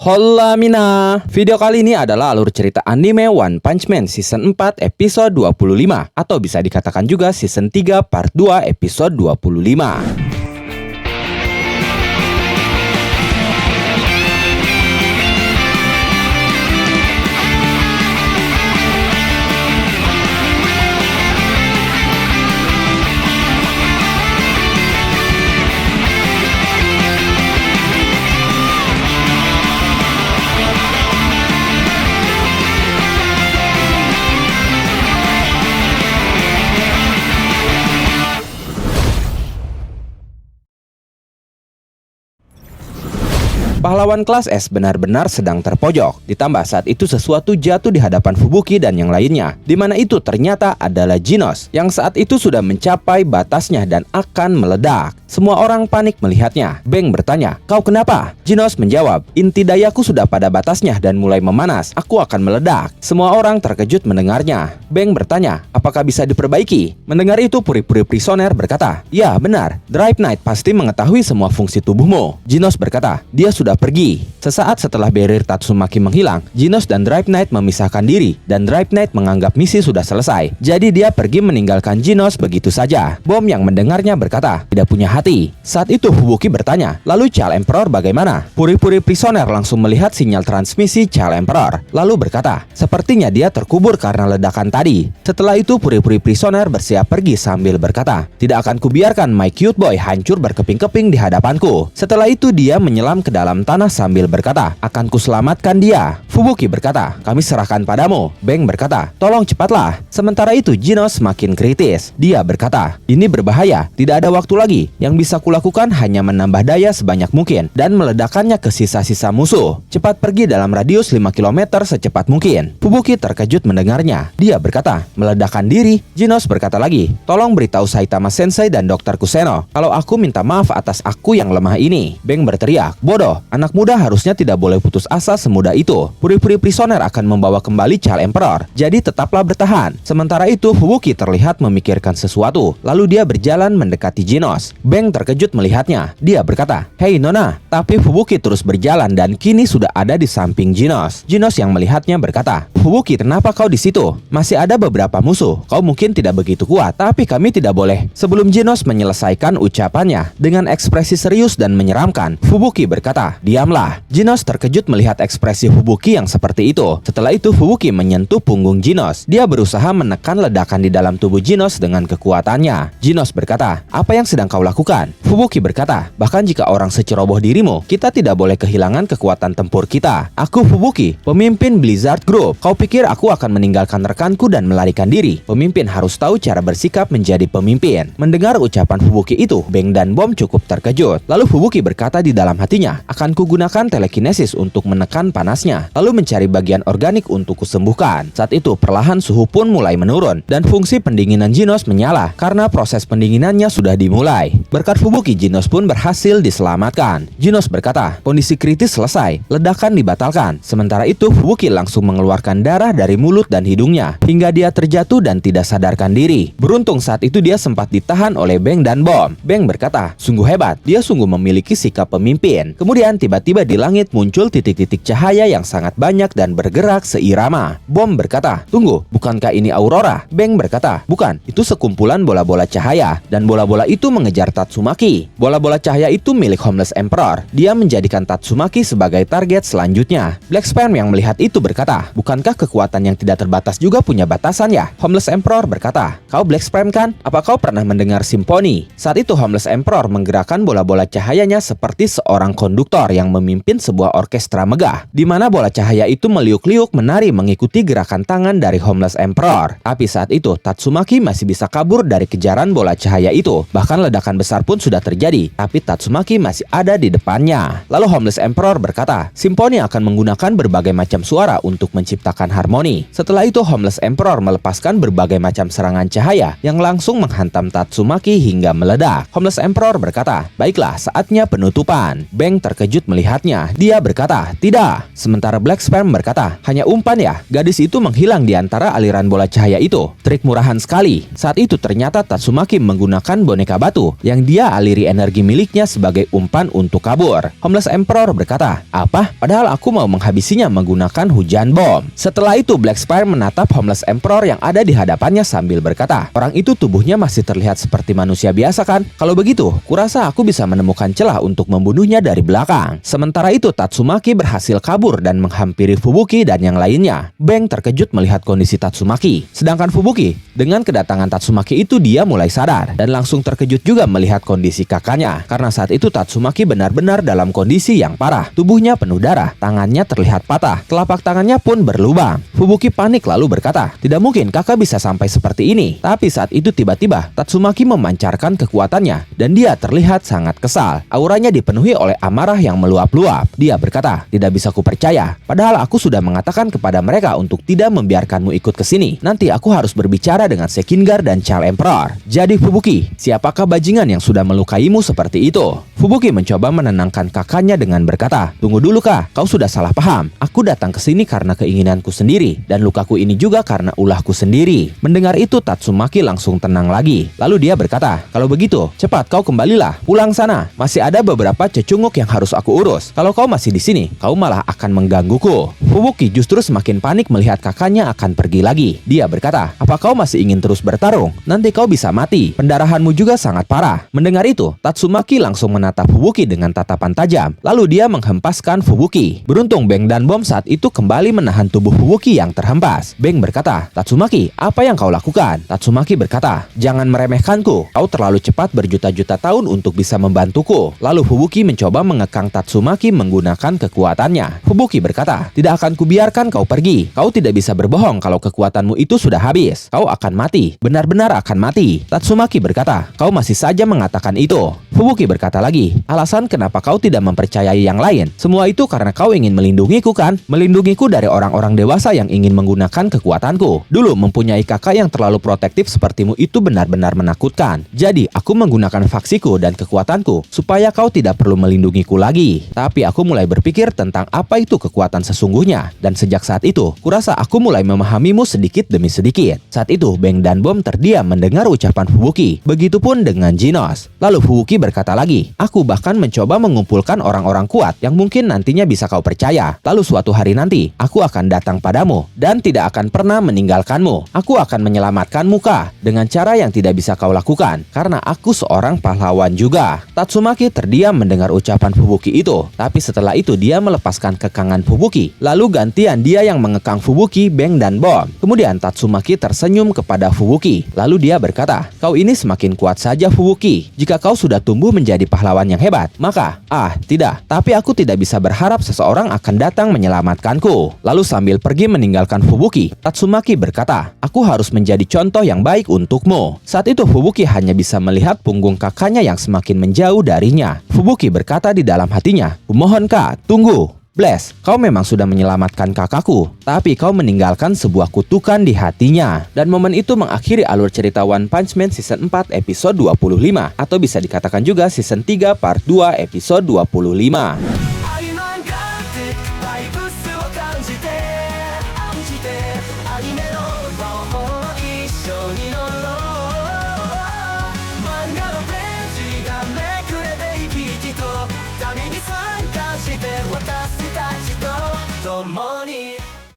Hola Mina. Video kali ini adalah alur cerita anime One Punch Man Season 4 episode 25 atau bisa dikatakan juga Season 3 Part 2 episode 25. Pahlawan kelas S benar-benar sedang terpojok. Ditambah saat itu sesuatu jatuh di hadapan Fubuki dan yang lainnya. Di mana itu ternyata adalah Genos yang saat itu sudah mencapai batasnya dan akan meledak. Semua orang panik melihatnya. Beng bertanya, "Kau kenapa?" Genos menjawab, "Inti dayaku sudah pada batasnya dan mulai memanas. Aku akan meledak." Semua orang terkejut mendengarnya. Beng bertanya, "Apakah bisa diperbaiki?" Mendengar itu puri-puri prisoner berkata, "Ya benar, Drive Knight pasti mengetahui semua fungsi tubuhmu." Genos berkata, "Dia sudah pergi." Sesaat setelah barrier Tatsumaki menghilang, Genos dan Drive Knight memisahkan diri dan Drive Knight menganggap misi sudah selesai. Jadi dia pergi meninggalkan Genos begitu saja. Bom yang mendengarnya berkata, "Tidak punya hati." Saat itu Fubuki bertanya, "Lalu Child Emperor bagaimana?" Puri-puri prisoner langsung melihat sinyal transmisi Child Emperor, lalu berkata, "Sepertinya dia terkubur karena ledakan tadi." Setelah itu puri-puri prisoner bersiap pergi sambil berkata, "Tidak akan kubiarkan My Cute Boy hancur berkeping-keping di hadapanku." Setelah itu dia menyelam ke dalam tanah sambil berkata, "Akan kuselamatkan dia." Fubuki berkata, "Kami serahkan padamu." Beng berkata, "Tolong cepatlah." Sementara itu Genos semakin kritis. Dia berkata, "Ini berbahaya, tidak ada waktu lagi. Yang bisa kulakukan hanya menambah daya sebanyak mungkin dan meledakannya ke sisa-sisa musuh. Cepat pergi dalam radius 5 km secepat mungkin." Fubuki terkejut mendengarnya. Dia berkata, "Meledakkan diri?" Genos berkata lagi, "Tolong beritahu Saitama Sensei dan Dr. Kuseno kalau aku minta maaf atas aku yang lemah ini." Beng berteriak, "Bodoh, anak muda harusnya tidak boleh putus asa semudah itu. Puri-puri prisoner akan membawa kembali Child Emperor, jadi tetaplah bertahan." Sementara itu Fubuki terlihat memikirkan sesuatu, lalu dia berjalan mendekati Genos. Beng terkejut melihatnya. Dia berkata, "Hei Nona." Tapi Fubuki terus berjalan dan kini sudah ada di samping Genos. Genos yang melihatnya berkata, "Fubuki, kenapa kau di situ? Masih ada beberapa musuh. Kau mungkin tidak begitu kuat, tapi kami tidak boleh." Sebelum Genos menyelesaikan ucapannya, dengan ekspresi serius dan menyeramkan, Fubuki berkata, "Diamlah." Genos terkejut melihat ekspresi Fubuki yang seperti itu. Setelah itu Fubuki menyentuh punggung Genos. Dia berusaha menekan ledakan di dalam tubuh Genos dengan kekuatannya. Genos berkata, "Apa yang sedang kau lakukan?" Fubuki berkata, "Bahkan jika orang seceroboh dirimu, kita tidak boleh kehilangan kekuatan tempur kita. Aku Fubuki, pemimpin Blizzard Group. Kau pikir aku akan meninggalkan rekanku dan melarikan diri? Pemimpin harus tahu cara bersikap menjadi pemimpin." Mendengar ucapan Fubuki itu, Beng dan Bom cukup terkejut. Lalu Fubuki berkata di dalam hatinya, "Akan kugunakan telekinesis untuk menekan panasnya, lalu mencari bagian organik untuk kusembuhkan." Saat itu perlahan suhu pun mulai menurun dan fungsi pendinginan Genos menyala karena proses pendinginannya sudah dimulai. Berkat Fubuki, Genos pun berhasil diselamatkan. Genos berkata, "Kondisi kritis selesai, ledakan dibatalkan." Sementara itu Fubuki langsung mengeluarkan darah dari mulut dan hidungnya hingga dia terjatuh dan tidak sadarkan diri. Beruntung saat itu dia sempat ditahan oleh Beng dan Bom. Beng berkata, "Sungguh hebat, dia sungguh memiliki sikap pemimpin." Kemudian tiba-tiba di langit muncul titik-titik cahaya yang sangat banyak dan bergerak seirama. Bom berkata, "Tunggu, bukankah ini Aurora?" Beng berkata, "Bukan, itu sekumpulan bola-bola cahaya dan bola-bola itu mengejar Tatsumaki." Bola-bola cahaya itu milik Homeless Emperor. Dia menjadikan Tatsumaki sebagai target selanjutnya. Black Spam yang melihat itu berkata, "Bukankah kekuatan yang tidak terbatas juga punya batasan ya?" Homeless Emperor berkata, "Kau Black Spam kan? Apa kau pernah mendengar simfoni?" Saat itu Homeless Emperor menggerakkan bola-bola cahayanya seperti seorang konduktor yang memimpin sebuah orkestra megah, di mana bola cahaya itu meliuk-liuk menari mengikuti gerakan tangan dari Homeless Emperor. Tapi saat itu Tatsumaki masih bisa kabur dari kejaran bola cahaya itu. Bahkan ledakan besar pun sudah terjadi, tapi Tatsumaki masih ada di depannya. Lalu Homeless Emperor berkata, "Simfoni akan menggunakan berbagai macam suara untuk menciptakan harmoni." Setelah itu Homeless Emperor melepaskan berbagai macam serangan cahaya yang langsung menghantam Tatsumaki hingga meledak. Homeless Emperor berkata, "Baiklah, saatnya penutupan." Beng terkejut melihatnya. Dia berkata, "Tidak." Sementara Black Sperm berkata, "Hanya umpan ya?" Gadis itu menghilang di antara aliran bola cahaya itu. Trik murahan sekali. Saat itu ternyata Tatsumaki menggunakan boneka batu yang dia aliri energi miliknya sebagai umpan untuk kabur. Homeless Emperor berkata, "Apa? Padahal aku mau menghabisinya menggunakan hujan bom." Setelah itu Black Sperm menatap Homeless Emperor yang ada di hadapannya sambil berkata, "Orang itu tubuhnya masih terlihat seperti manusia biasa kan? Kalau begitu, kurasa aku bisa menemukan celah untuk membunuhnya dari belakang." Sementara itu Tatsumaki berhasil kabur dan menghampiri Fubuki dan yang lainnya. Beng terkejut melihat kondisi Tatsumaki. Sedangkan Fubuki, dengan kedatangan Tatsumaki itu dia mulai sadar dan langsung terkejut juga melihat kondisi kakaknya. Karena saat itu Tatsumaki benar-benar dalam kondisi yang parah. Tubuhnya penuh darah, tangannya terlihat patah, telapak tangannya pun berlubang. Fubuki panik lalu berkata, "Tidak mungkin kakak bisa sampai seperti ini." Tapi saat itu tiba-tiba Tatsumaki memancarkan kekuatannya dan dia terlihat sangat kesal. Auranya dipenuhi oleh amarah yang meluap-luap. Dia berkata, "Tidak bisa kupercaya. Padahal aku sudah mengatakan kepada mereka untuk tidak membiarkanmu ikut ke sini. Nanti aku harus berbicara dengan Sekingar dan Child Emperor. Jadi Fubuki, siapakah bajingan yang sudah melukaimu seperti itu?" Fubuki mencoba menenangkan kakaknya dengan berkata, "Tunggu dulu kak, kau sudah salah paham. Aku datang ke sini karena keinginanku sendiri dan lukaku ini juga karena ulahku sendiri." Mendengar itu Tatsumaki langsung tenang lagi. Lalu dia berkata, "Kalau begitu, cepat kau kembalilah. Pulang sana. Masih ada beberapa cecunguk yang harus aku urus. Kalau kau masih di sini, kau malah akan menggangguku." Fubuki justru semakin panik melihat kakaknya akan pergi lagi. Dia berkata, "Apa kau masih ingin terus bertarung? Nanti kau bisa mati. Pendarahanmu juga sangat parah." Mendengar itu, Tatsumaki langsung menatap Fubuki dengan tatapan tajam. Lalu dia menghempaskan Fubuki. Beruntung Beng dan Bom saat itu kembali menahan tubuh Fubuki yang terhempas. Beng berkata, "Tatsumaki, apa yang kau lakukan?" Tatsumaki berkata, "Jangan meremehkanku. Kau terlalu cepat berjuta-juta tahun untuk bisa membantuku." Lalu Fubuki mencoba mengekang Tatsumaki menggunakan kekuatannya. Fubuki berkata, "Tidak akan kubiarkan kau pergi. Kau tidak bisa berbohong kalau kekuatanmu itu sudah habis. Kau akan mati. Benar-benar akan mati." Tatsumaki berkata, "Kau masih saja mengatakan itu." Fubuki berkata lagi, "Alasan kenapa kau tidak mempercayai yang lain? Semua itu karena kau ingin melindungiku kan? Melindungiku dari orang-orang dewasa yang ingin menggunakan kekuatanku. Dulu mempunyai kakak yang terlalu protektif sepertimu itu benar-benar menakutkan. Jadi aku menggunakan faksiku dan kekuatanku supaya kau tidak perlu melindungiku lagi. Tapi aku mulai berpikir tentang apa itu kekuatan sesungguhnya. Dan sejak saat itu, kurasa aku mulai memahamimu sedikit demi sedikit." Saat itu Beng dan Bom terdiam mendengar ucapan Fubuki. Begitupun dengan Genos. Lalu Fubuki berkata lagi, "Aku bahkan mencoba mengumpulkan orang-orang kuat yang mungkin nantinya bisa kau percaya. Lalu suatu hari nanti, aku akan datang padamu dan tidak akan pernah meninggalkanmu. Aku akan menyelamatkanmu kah dengan cara yang tidak bisa kau lakukan, karena aku seorang pahlawan juga." Tatsumaki terdiam mendengar ucapan Fubuki itu. Tapi setelah itu dia melepaskan kekangan Fubuki. Lalu gantian dia yang mengekang Fubuki, Beng dan Bom. Kemudian Tatsumaki tersenyum kepada Fubuki. Lalu dia berkata, "Kau ini semakin kuat saja Fubuki. Jika kau sudah tumbuh menjadi pahlawan yang hebat, maka tidak. Tapi aku tidak bisa berharap seseorang akan datang menyelamatkanku." Lalu sambil pergi meninggalkan Fubuki, Tatsumaki berkata, "Aku harus menjadi contoh yang baik untukmu." Saat itu Fubuki hanya bisa melihat punggung kakaknya yang semakin menjauh darinya. Fubuki berkata di dalam hatinya, "Kumohon kak, tunggu. Bless, kau memang sudah menyelamatkan kakakku, tapi kau meninggalkan sebuah kutukan di hatinya." Dan momen itu mengakhiri alur cerita One Punch Man Season 4 episode 25, atau bisa dikatakan juga Season 3 part 2 episode 25.